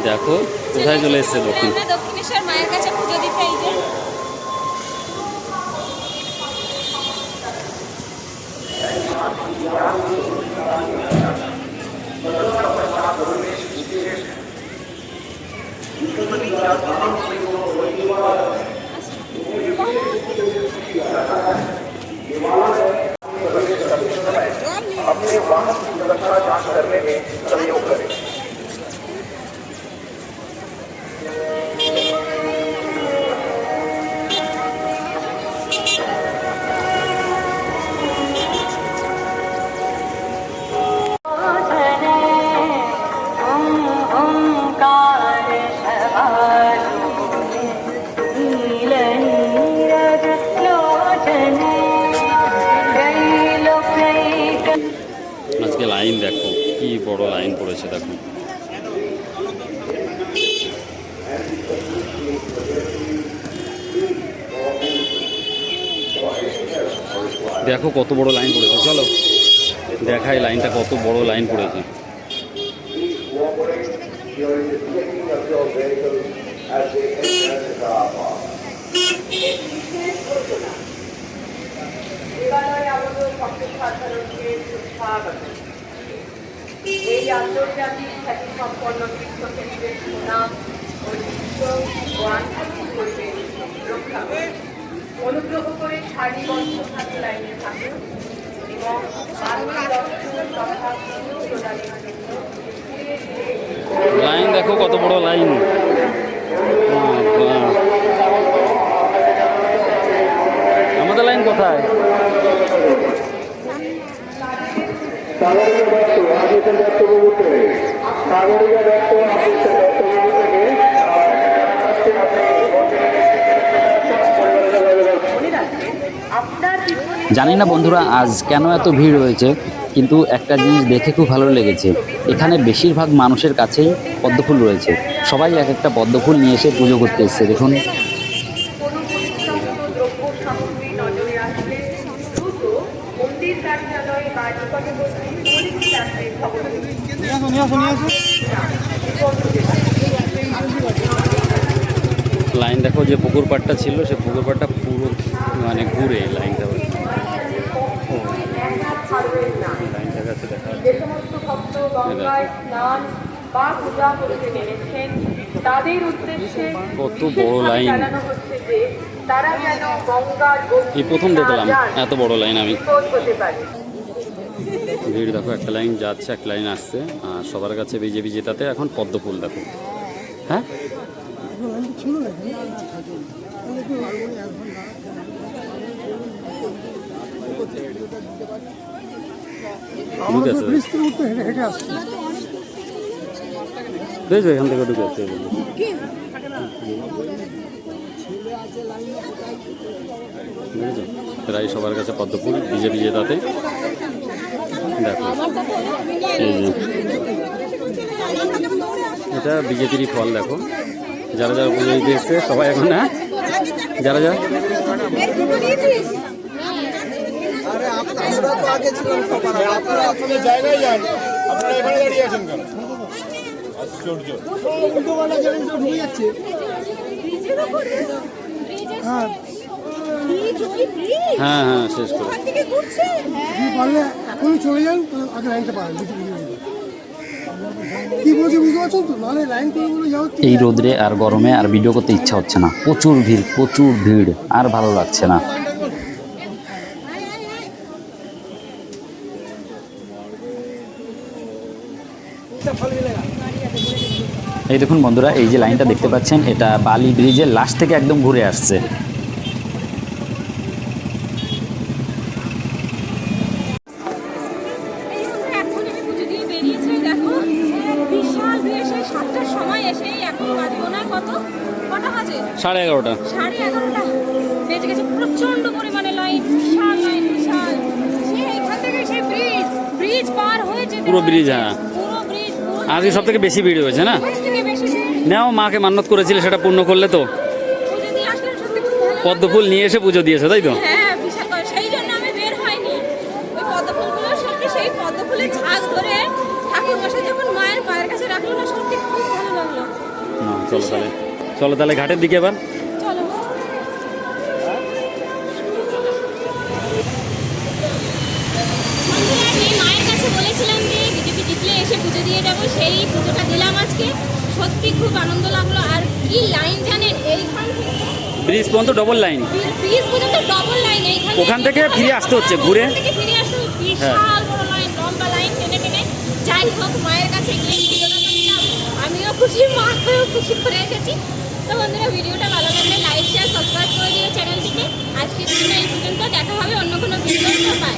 দেখো কোথায় চলে এসেছে দক্ষিণেশ্বর মায়ের কাছে পুজো দিতে। এই যে अपने वाहन की सुरक्षा जांच करने में सहयोग करें। আজকে লাইন দেখো কি বড় লাইন পড়েছে দেখো। দেখো কত বড় লাইন পড়েছে, চলো দেখাই লাইনটা কত বড় লাইন পড়েছে। এই আন্তর্জাতিক খ্যাতিসম্পন্ন তীর্থক্ষেত্রের সুনাম ঐতিহ্য ও আধ্যাত্মিক পরিবেশ রক্ষা করে অনুগ্রহ করে সারিবদ্ধভাবে লাইনে থাকুন এবং লাইন দেখো কত বড় লাইন। আমাদের লাইন কোথায়? জানি না বন্ধুরা আজ কেন এত ভিড় হয়েছে, কিন্তু একটা জিনিস দেখে খুব ভালো লেগেছে। এখানে বেশিরভাগ মানুষের কাছেই পদ্মফুল রয়েছে, সবাই এক একটা পদ্মফুল নিয়ে এসে পুজো করতে এসছে। দেখুন লাইন দেখো, যে পুকুর পাড়টা ছিল সে পুকুর পাড়টা পুরো মানে ঘুরে লাইনটা লাইনটা কাছে দেখা কত বড় লাইন। এই প্রথম দেখলাম এত বড় লাইন আমি। ভিড় দেখো, একটা লাইন যাচ্ছে একটা লাইন আসছে, আর সবার কাছে বিজেপি জেতাতে এখন পদ্মফুল দেখো। হ্যাঁ দেখো এখান থেকে ঢুকে আসছে প্রায় সবার কাছে পদ্মফুল বিজেপি জেতাতে। দেখো এই যে এটা বিজেপিরই ফল। দেখো যারা যারা পুজো দিতে এসছে সবাই এখন, হ্যাঁ যারা যারা হ্যাঁ হ্যাঁ শেষ করে এখনই চলে যান, আগে লাইনটা পাবেন। এই রোদরে আর গরমে আর ভিডিও করতে ইচ্ছা হচ্ছে না, প্রচুর ভিড় আর ভালো লাগছে না। এই দেখুন বন্ধুরা, এই যে লাইনটা দেখতে পাচ্ছেন এটা বালি ব্রিজের লাস্ট থেকে একদম ঘুরে আসছে। সাড়ে 11টা বেজে গেছে, প্রচন্ড পরিমাণে লাইন, বিশাল লাইন, বিশাল। এখান থেকে সেই ব্রিজ পার হয়েছে পুরো ব্রিজ। হ্যাঁ আজকে সব থেকে বেশি ভিড় হয়েছে না? নাও মাকে মান্যত করেছিলে সেটা পূর্ণ করলে তো, পদ্মফুল নিয়ে এসে পুজো দিয়েছে তাই তো? হ্যাঁ বিশাল, সেই জন্য আমি বের হয়নি। ওই পদ্মফুলগুলো সত্যি, সেই পদ্মফুলের ঝাঁক ধরে ঠাকুর মশাই যখন মায়ের পায়ের কাছে রাখলো না, সত্যি খুব ভালো লাগলো। চলো তাহলে, চলো তাহলে ঘাটের দিকে এবার। চলো। বন্ধুরা, আমি মায়ের কাছে বলেছিলাম যে বিজেপি জিতলে এসে পুজো দিয়ে যাবো, সেই পুজোটা দিলাম আজকে। সত্যি খুব আনন্দ লাগলো। আর কি লাইন জানেন, এইখান থেকে ব্রিজ পর্যন্ত ডবল লাইন, ব্রিজ পর্যন্ত ডবল লাইন। এইখান ওখান থেকে ফিরে আসতে হচ্ছে ঘুরে। ওখান থেকে ফিরে আসতে হচ্ছে, বিশাল বড় লাইন, লম্বা লাইন টেনে টেনে। যাই হোক, মায়ের কাছে গিয়ে ভিডিওটা তো নিলাম, আমিও খুশি, মাকেও খুশি করে এসেছি। তো বন্ধুরা, ভিডিওটা ভালো লাগলে লাইক শেয়ার সাবস্ক্রাইব করে দিও চ্যানেলটিকে। আজকে ভিডিওটা এই পর্যন্ত, দেখা হবে অন্য কোনো ভিডিও। বাই।